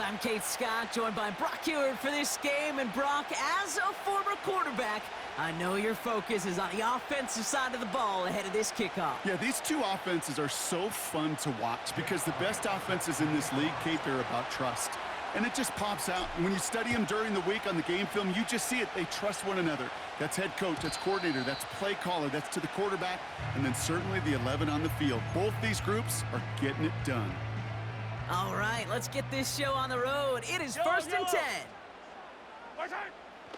I'm Kate Scott, joined by Brock Ewert for this game. And Brock, as a former quarterback, I know your focus is on the offensive side of the ball ahead of this kickoff. Yeah, these two offenses are so fun to watch because the best offenses in this league, Kate, they're about trust. And it just pops out. When you study them during the week on the game film, you just see it. They trust one another. That's head coach, that's coordinator, that's play caller, that's to the quarterback, and then certainly the 11 on the field. Both these groups are getting it done. All right, let's get this show on the road. It is 1st and 10.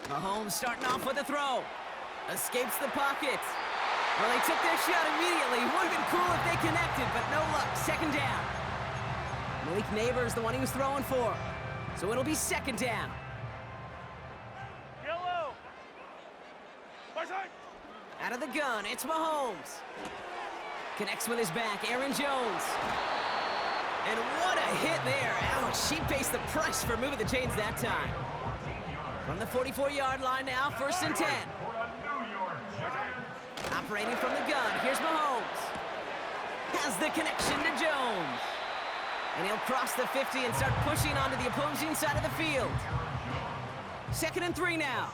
Mahomes starting off with a throw. Escapes the pocket. Well, they took their shot immediately. Would have been cool if they connected, but no luck. 2nd down. Malik Neighbors, the one he was throwing for. So it'll be 2nd down. Out of the gun, it's Mahomes. Connects with his back, Aaron Jones. And what a hit there. Ouch, she pays the price for moving the chains that time. From the 44-yard line now, 1st and 10. Operating from the gun, here's Mahomes. Has the connection to Jones. And he'll cross the 50 and start pushing onto the opposing side of the field. 2nd and 3 now.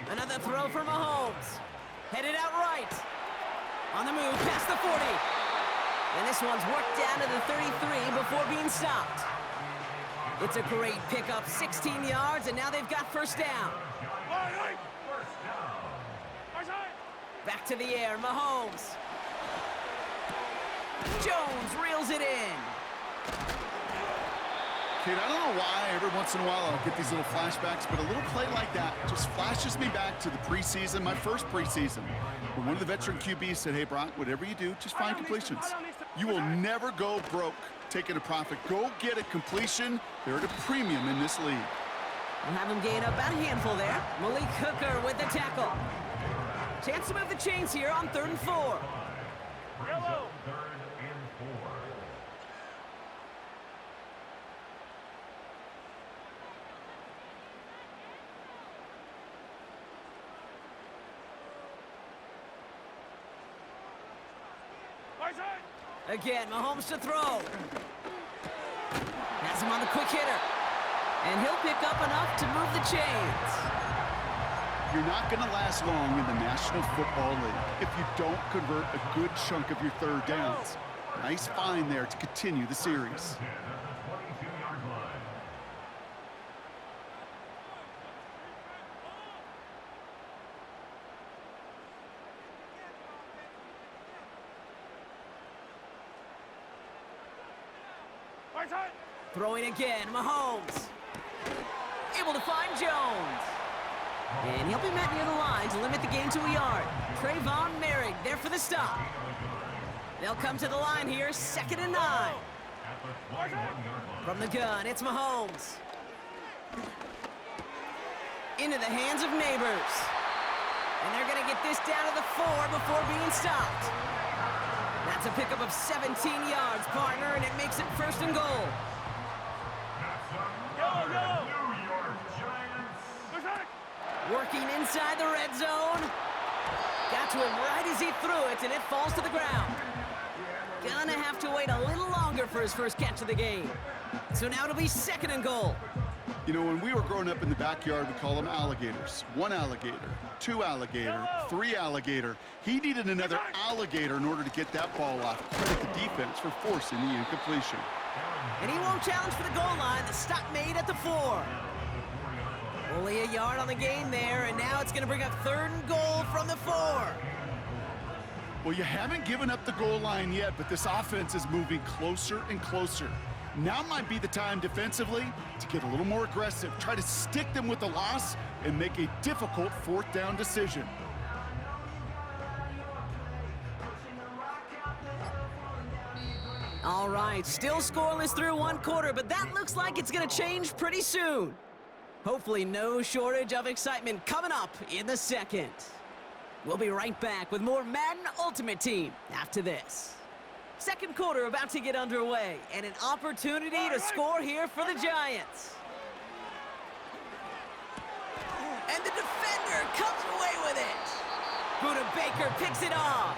Another throw for Mahomes. Headed out right. On the move, past the 40. And this one's worked down to the 33 before being stopped. It's a great pickup, 16 yards, and now they've got 1st down. Back to the air, Mahomes. Jones reels it in. Kate, I don't know why every once in a while I'll get these little flashbacks, but a little play like that just flashes me back to the preseason, my first preseason, when one of the veteran QBs said, hey, Brock, whatever you do, just find completions. You will never go broke taking a profit. Go get a completion. They're at a premium in this league. We'll have him gain up about a handful there. Malik Hooker with the tackle. Chance to move the chains here on 3rd and 4. Yellow. Again, Mahomes to throw. Has him on the quick hitter. And he'll pick up enough to move the chains. You're not going to last long in the National Football League if you don't convert a good chunk of your 3rd downs. Nice find there to continue the series. Throwing again, Mahomes. Able to find Jones. And he'll be met near the line to limit the gain to a yard. Trayvon Merrick there for the stop. They'll come to the line here, 2nd and 9. From the gun, it's Mahomes. Into the hands of Neighbors. And they're going to get this down to the 4 before being stopped. That's a pickup of 17 yards, partner, and it makes it 1st and goal. Working inside the red zone. Got to him right as he threw it, and it falls to the ground. Gonna have to wait a little longer for his first catch of the game. So now it'll be 2nd and goal. You know, when we were growing up in the backyard, we call them alligators. 1 alligator, 2 alligator, 3 alligator. He needed another alligator in order to get that ball off. Credit the defense for forcing the incompletion. And he won't challenge for the goal line. The stop made at the 4. Only a yard on the gain there, and now it's going to bring up 3rd and goal from the 4. Well, you haven't given up the goal line yet, but this offense is moving closer and closer. Now might be the time defensively to get a little more aggressive, try to stick them with the loss, and make a difficult 4th down decision. All right, still scoreless through 1 quarter, but that looks like it's going to change pretty soon. Hopefully no shortage of excitement coming up in the 2nd. We'll be right back with more Madden Ultimate Team after this. 2nd quarter about to get underway, and an opportunity to score here for the Giants. And the defender comes away with it. Buda Baker picks it off.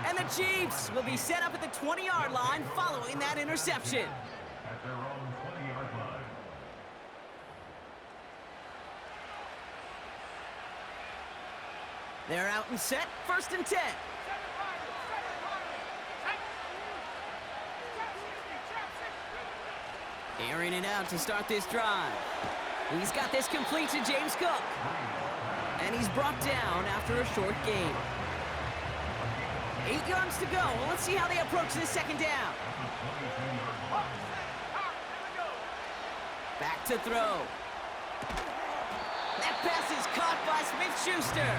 And the Chiefs will be set up at the 20-yard line following that interception. At their own 20-yard line. They're out and set, 1st and 10. Airing it out to start this drive. He's got this complete to James Cook. And he's brought down after a short gain. 8 yards to go. Well, let's see how they approach this 2nd down. Back to throw. That pass is caught by Smith-Schuster.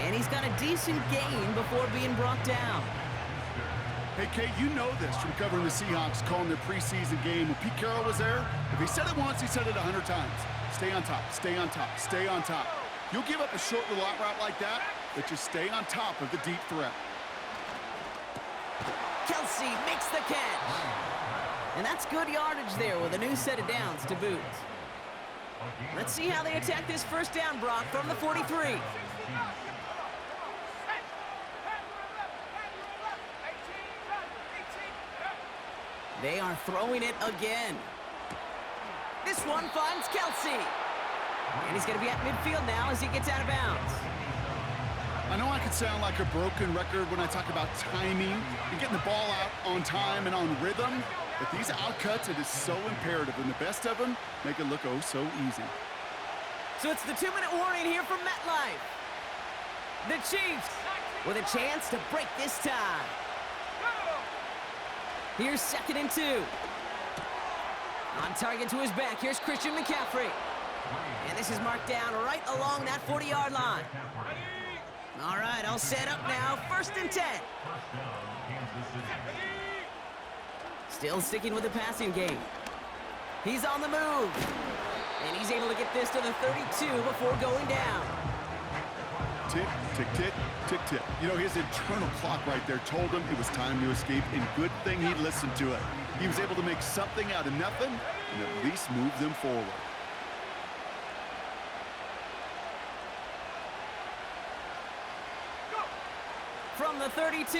And he's got a decent gain before being brought down. Hey, Kate, you know this from covering the Seahawks, calling their preseason game. When Pete Carroll was there, if he said it once, he said it 100 times. Stay on top, stay on top, stay on top. You'll give up a short little out route like that, but just stay on top of the deep threat. Kelsey makes the catch. And that's good yardage there with a new set of downs to boot. Let's see how they attack this 1st down, Brock, from the 43. They are throwing it again. This one finds Kelsey. And he's going to be at midfield now as he gets out of bounds. I know I could sound like a broken record when I talk about timing and getting the ball out on time and on rhythm, but these outcuts, it is so imperative, and the best of them make it look oh so easy. So it's the 2-minute warning here from MetLife. The Chiefs with a chance to break this tie. Here's 2nd and 2. On target to his back, here's Christian McCaffrey. And this is marked down right along that 40-yard line. All right, all set up now, 1st and 10. Still sticking with the passing game. He's on the move. And he's able to get this to the 32 before going down. Tick, tick, tick, tick, tick. You know, his internal clock right there told him it was time to escape, and good thing he listened to it. He was able to make something out of nothing and at least move them forward. From the 32.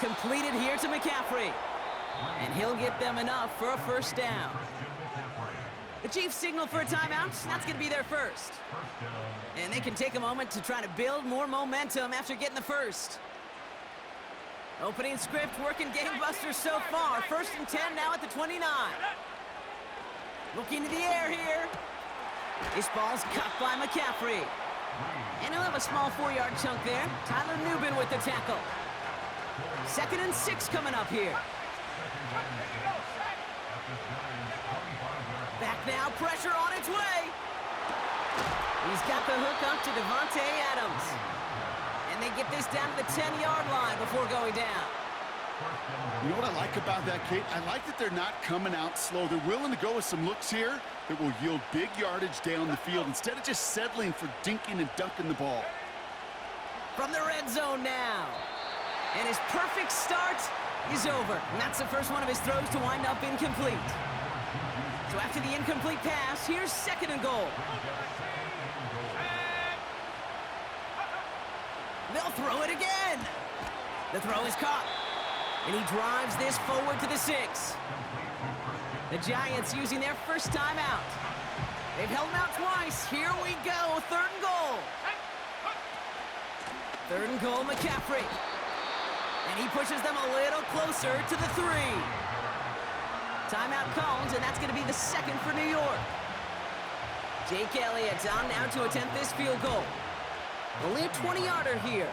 Completed here to McCaffrey. And he'll get them enough for a 1st down. The Chiefs signal for a timeout. That's going to be their 1st. And they can take a moment to try to build more momentum after getting the 1st. Opening script working gangbusters so far. 1st and 10 now at the 29. Looking to the air here. This ball's cut by McCaffrey. And he'll have a small 4-yard chunk there. Tyler Nubin with the tackle. 2nd and 6 coming up here. Back now, pressure on its way. He's got the hook up to Devontae Adams. And they get this down to the 10-yard line before going down. You know what I like about that, Kate? I like that they're not coming out slow. They're willing to go with some looks here that will yield big yardage down the field instead of just settling for dinking and dunking the ball. From the red zone now. And his perfect start is over. And that's the first one of his throws to wind up incomplete. So after the incomplete pass, here's 2nd and goal. They'll throw it again. The throw is caught. And he drives this forward to the 6. The Giants using their 1st time out. They've held him out twice. Here we go, 3rd and goal. 3rd and goal, McCaffrey. And he pushes them a little closer to the 3. Timeout called, and that's going to be the 2nd for New York. Jake Elliott on now to attempt this field goal. Only a 20-yarder here.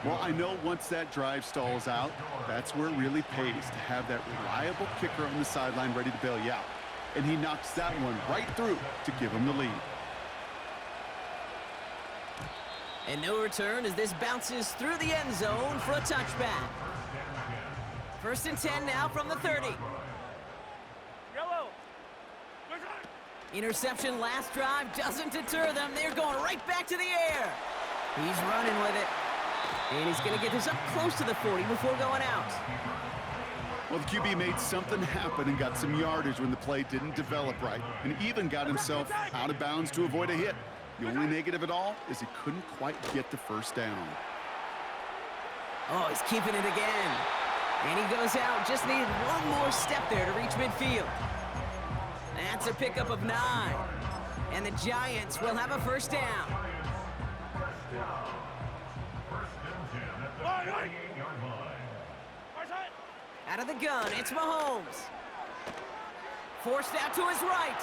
Well, I know once that drive stalls out, that's where it really pays to have that reliable kicker on the sideline ready to bail you out. And he knocks that one right through to give him the lead. And no return as this bounces through the end zone for a touchback. 1st and 10 now from the 30. Yellow. Interception last drive doesn't deter them. They're going right back to the air. He's running with it. And he's going to get this up close to the 40 before going out. Well, the QB made something happen and got some yardage when the play didn't develop right, and even got himself out of bounds to avoid a hit. The only negative at all is he couldn't quite get the first down. Oh, he's keeping it again. And he goes out. Just needed one more step there to reach midfield. That's a pickup of 9. And the Giants will have a first down. Out of the gun, it's Mahomes. Forced out to his right.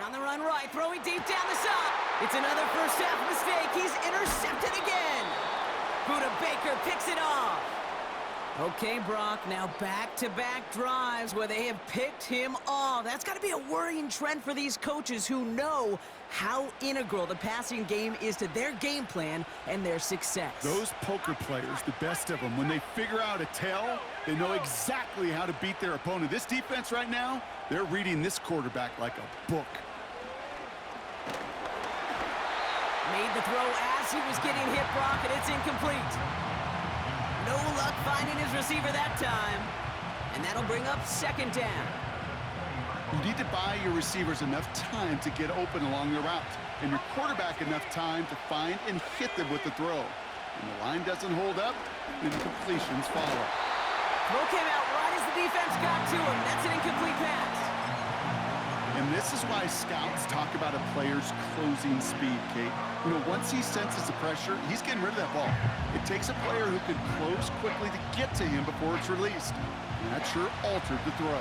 On the run right, throwing deep down the side. It's another first half mistake. He's intercepted again. Buda Baker picks it off. Okay, Brock, now back-to-back drives where they have picked him off. That's got to be a worrying trend for these coaches who know how integral the passing game is to their game plan and their success. Those poker players, the best of them, when they figure out a tell, they know exactly how to beat their opponent. This defense right now, they're reading this quarterback like a book. Made the throw as he was getting hit, Brock, and it's incomplete. No luck finding his receiver that time. And that'll bring up second down. You need to buy your receivers enough time to get open along the route, and your quarterback enough time to find and hit them with the throw. When the line doesn't hold up, then completions follow. Throw came out right as the defense got to him. That's an incomplete pass. And this is why scouts talk about a player's closing speed, Kate. You know, once he senses the pressure, he's getting rid of that ball. It takes a player who can close quickly to get to him before it's released. And that sure altered the throw.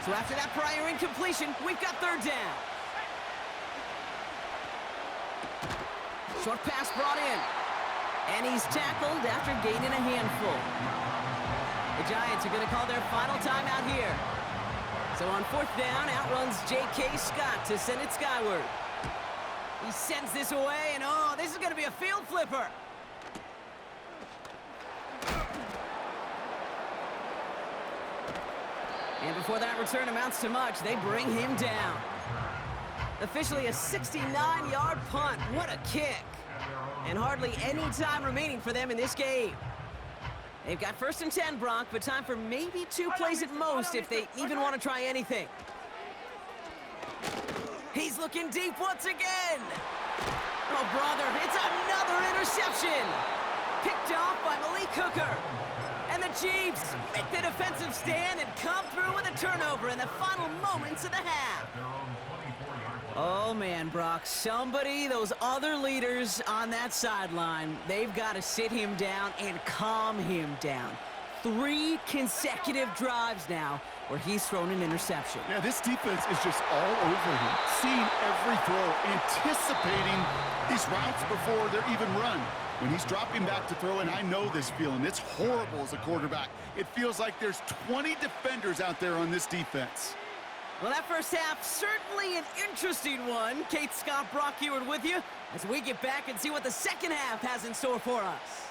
So after that prior incompletion, we've got third down. Short pass brought in. And he's tackled after gaining a handful. The Giants are going to call their final timeout here. So on fourth down, out runs J.K. Scott to send it skyward. He sends this away, and oh, this is going to be a field flipper. And before that return amounts to much, they bring him down. Officially a 69-yard punt. What a kick. And hardly any time remaining for them in this game. They've got first and 10, Brock, but time for maybe 2 plays at most if they even want to try anything. He's looking deep once again. Oh, brother, it's another interception. Picked off by Malik Hooker. And the Chiefs make the defensive stand and come through with a turnover in the final moments of the half. Oh, man, Brock, those other leaders on that sideline, they've got to sit him down and calm him down. 3 consecutive drives now where he's thrown an interception. Yeah, this defense is just all over him, seeing every throw, anticipating these routes before they're even run. When he's dropping back to throw, and I know this feeling, it's horrible as a quarterback. It feels like there's 20 defenders out there on this defense. Well, that first half, certainly an interesting one. Kate, Scott, Brock Ewart with you as we get back and see what the second half has in store for us.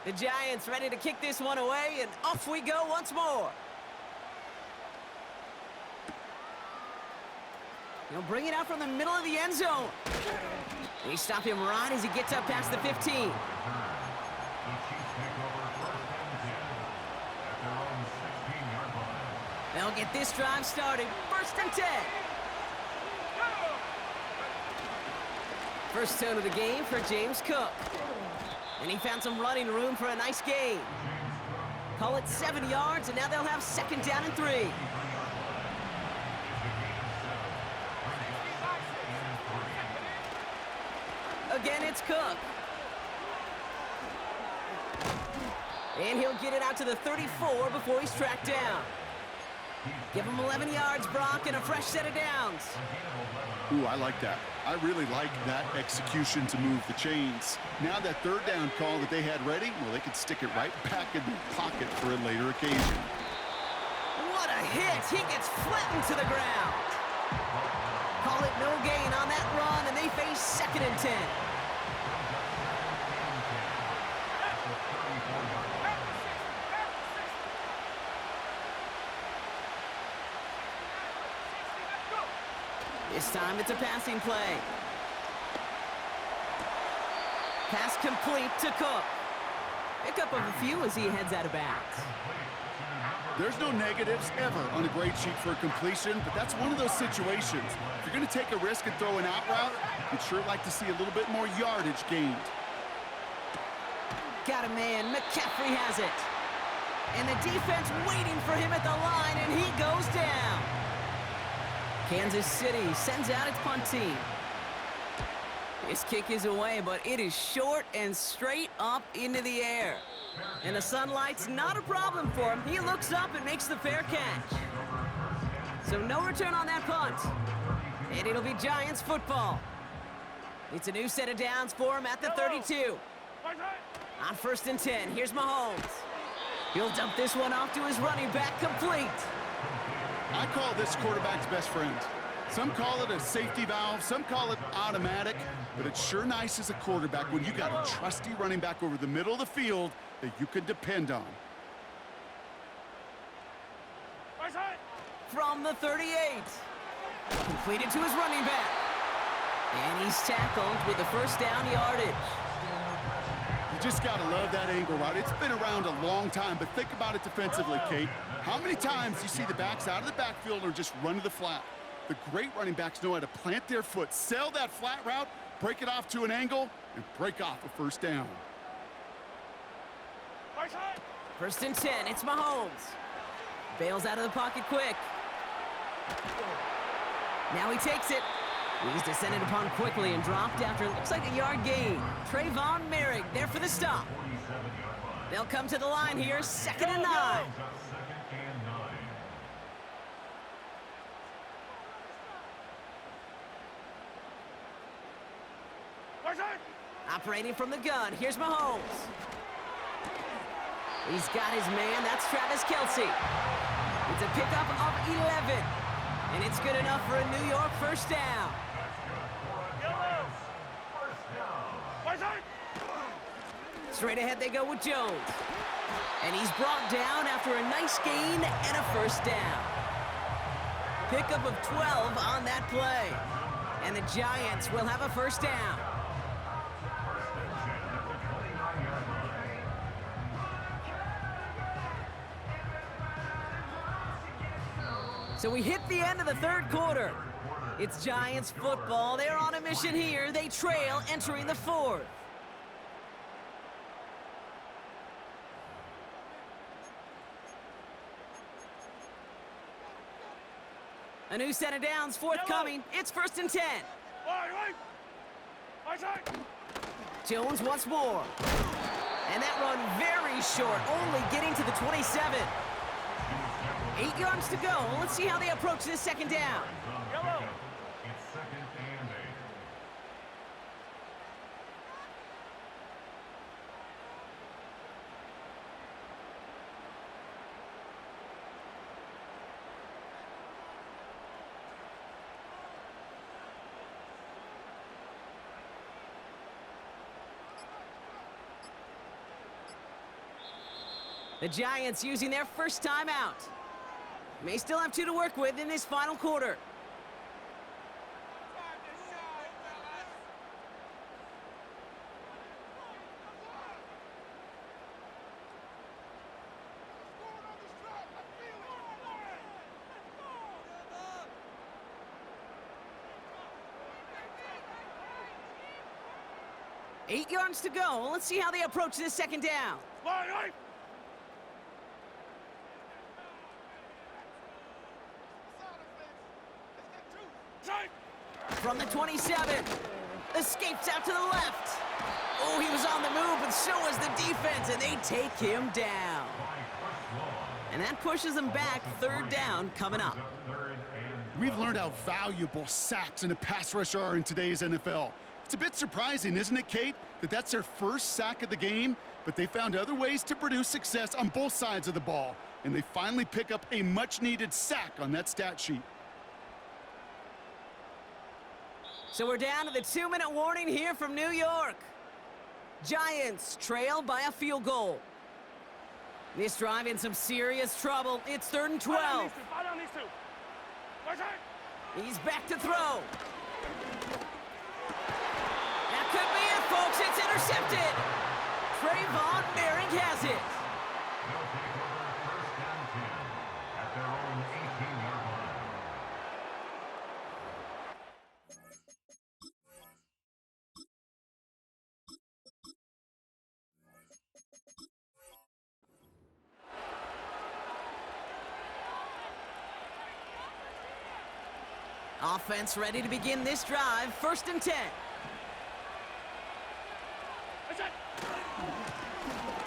The Giants ready to kick this one away, and off we go once more. He'll bring it out from the middle of the end zone. They stop him right as he gets up past the 15. They'll get this drive started. First and 10. First tone of the game for James Cook. And he found some running room for a nice gain. Call it 7 yards, and now they'll have second down and 3. Again, it's Cook. And he'll get it out to the 34 before he's tracked down. Give him 11 yards, Brock, and a fresh set of downs. Ooh, I like that. I really like that execution to move the chains. Now that third down call that they had ready, well, they could stick it right back in the pocket for a later occasion. What a hit! He gets flattened to the ground. Call it no gain on that run, and they face second and 10. This time it's a passing play. Pass complete to Cook. Pickup of a few as he heads out of bounds. There's no negatives ever on a grade sheet for a completion, but that's one of those situations. If you're going to take a risk and throw an out route, you'd sure like to see a little bit more yardage gained. Got a man. McCaffrey has it. And the defense waiting for him at the line, and he goes down. Kansas City sends out its punt team. His kick is away, but it is short and straight up into the air. And the sunlight's not a problem for him. He looks up and makes the fair catch. So no return on that punt. And it'll be Giants football. It's a new set of downs for him at the 32. On 1st and 10, here's Mahomes. He'll dump this one off to his running back, complete. I call this quarterback's best friend. Some call it a safety valve, some call it automatic, but it's sure nice as a quarterback when you got a trusty running back over the middle of the field that you can depend on. From the 38. Completed to his running back. And he's tackled with the first down yardage. You just got to love that angle route. It's been around a long time, but think about it defensively, Kate. How many times you see the backs out of the backfield or just run to the flat? The great running backs know how to plant their foot, sell that flat route, break it off to an angle, and break off a first down. 1st and 10, it's Mahomes. Bails out of the pocket quick. Now he takes it. He's descended upon quickly and dropped after it looks like a yard gain. Trayvon Merrick there for the stop. They'll come to the line here, 2nd and 9. Operating from the gun, here's Mahomes. He's got his man, that's Travis Kelce. It's a pickup of 11. And it's good enough for a New York first down. Straight ahead they go with Jones. And he's brought down after a nice gain and a first down. Pickup of 12 on that play. And the Giants will have a first down. So we hit the end of the 3rd quarter. It's Giants football. They're on a mission here. They trail entering the 4th. A new set of downs forthcoming. It's 1st and 10. Jones once more. And that run very short, only getting to the 27. 8 yards to go. Let's see how they approach this 2nd down. It's 2nd and 8. The Giants using their first timeout. May still have 2 to work with in this final quarter. Eight yards to go. Let's see how they approach this 2nd down. From the 27, escapes out to the left. Oh, he was on the move, but so was the defense, and they take him down. And that pushes them back. 3rd down coming up. We've learned how valuable sacks and a pass rush are in today's NFL. It's a bit surprising, isn't it, Kate, that that's their first sack of the game, but they found other ways to produce success on both sides of the ball, and they finally pick up a much-needed sack on that stat sheet. So we're down to the 2-minute warning here from New York. Giants trail by a field goal. This drive in some serious trouble. It's 3rd and 12. He's back to throw. That could be it, folks. It's intercepted. Trayvon Merrick has it. They'll take over first and 10 at their own 18-yard line. Offense ready to begin this drive. First and 10.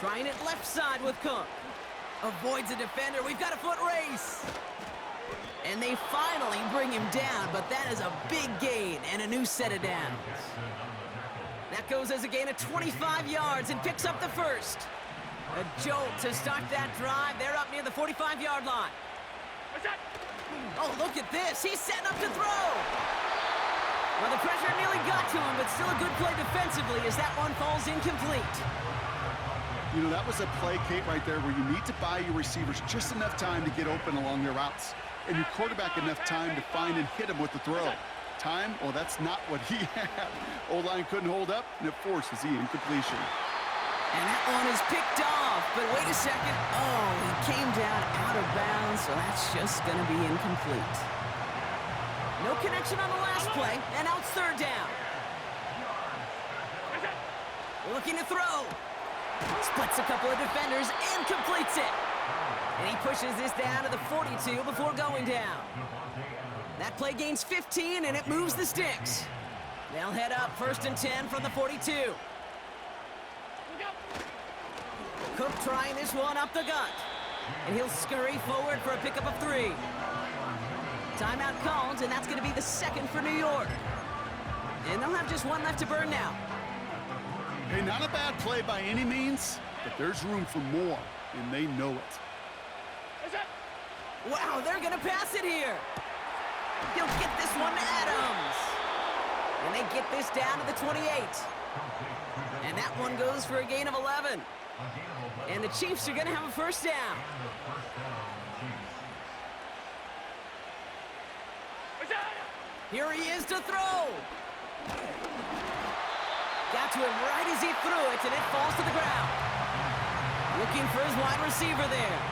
Trying it left side with Cook. Avoids a defender. We've got a foot race. And they finally bring him down, but that is a big gain and a new set of downs. That goes as a gain of 25 yards and picks up the first. A jolt to start that drive. They're up near the 45-yard line. Oh, look at this. He's setting up to throw. Well, the pressure nearly got to him, but still a good play defensively as that one falls incomplete. You know, that was a play, Kate, right there where you need to buy your receivers just enough time to get open along their routes, and your quarterback enough time to find and hit him with the throw. Time? Well, that's not what he had. O-line couldn't hold up, and it forces the incompletion. And that one is picked off, but wait a second. Oh, he came down out of bounds, so that's just going to be incomplete. No connection on the last play, and now it's third down. Looking to throw. Splits a couple of defenders and completes it. And he pushes this down to the 42 before going down. That play gains 15, and it moves the sticks. They'll head up first and 10 from the 42. Cook trying this one up the gut. And he'll scurry forward for a pickup of 3. Timeout called, and that's going to be the second for New York. And they'll have just one left to burn now. Hey, not a bad play by any means, but there's room for more, and they know it. Wow, they're going to pass it here. He'll get this one to Adams. And they get this down to the 28. And that one goes for a gain of 11. And the Chiefs are going to have a first down. Here he is to throw. Got to him right as he threw it, and it falls to the ground. Looking for his wide receiver there.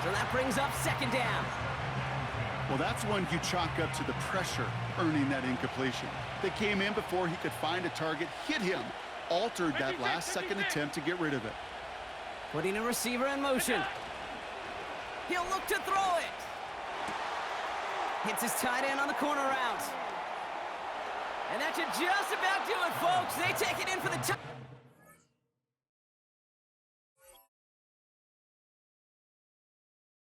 So that brings up second down. Well, that's one you chalk up to the pressure earning that incompletion. They came in before he could find a target, hit him, altered that last-second attempt to get rid of it. Putting a receiver in motion. He'll look to throw it. Hits his tight end on the corner route. And that should just about do it, folks. They take it in for the touchdown.